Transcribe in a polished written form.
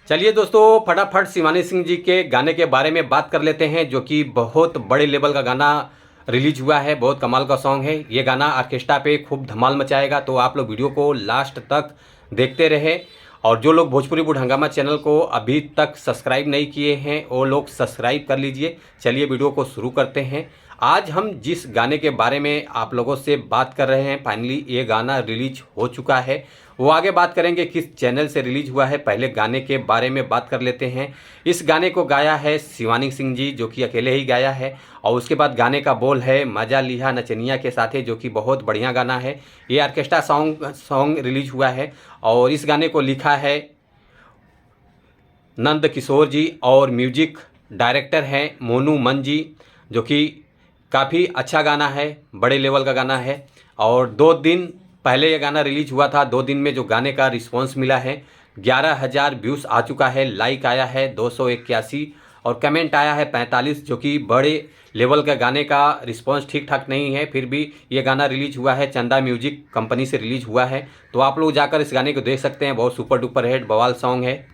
चलिए दोस्तों, फटाफट शिवानी सिंह जी के गाने के बारे में बात कर लेते हैं, जो कि बहुत बड़े लेवल का गाना रिलीज हुआ है। बहुत कमाल का सॉन्ग है। ये गाना ऑर्केस्ट्रा पे खूब धमाल मचाएगा, तो आप लोग वीडियो को लास्ट तक देखते रहे। और जो लोग भोजपुरी बुढ़ हंगामा चैनल को अभी तक सब्सक्राइब नहीं किए हैं वो लोग सब्सक्राइब कर लीजिए। चलिए वीडियो को शुरू करते हैं। आज हम जिस गाने के बारे में आप लोगों से बात कर रहे हैं, फाइनली ये गाना रिलीज हो चुका है। वो आगे बात करेंगे किस चैनल से रिलीज हुआ है, पहले गाने के बारे में बात कर लेते हैं। इस गाने को गाया है शिवानी सिंह जी, जो कि अकेले ही गाया है। और उसके बाद गाने का बोल है मजा लिहा नचनिया के साथ है, जो कि बहुत बढ़िया गाना है। ये ऑर्केस्ट्रा सॉन्ग रिलीज हुआ है और इस गाने को लिखा है नंद किशोर जी और म्यूजिक डायरेक्टर हैं मोनू मन जी, जो कि काफ़ी अच्छा गाना है, बड़े लेवल का गाना है। और 2 दिन पहले ये गाना रिलीज हुआ था। 2 दिन में जो गाने का रिस्पांस मिला है, 11,000 व्यूज़ आ चुका है, लाइक आया है 281 और कमेंट आया है 45, जो कि बड़े लेवल का गाने का रिस्पांस ठीक ठाक नहीं है। फिर भी ये गाना रिलीज हुआ है, चंदा म्यूजिक कंपनी से रिलीज हुआ है। तो आप लोग जाकर इस गाने को देख सकते हैं। बहुत सुपर डुपर हिट बवाल सॉन्ग है।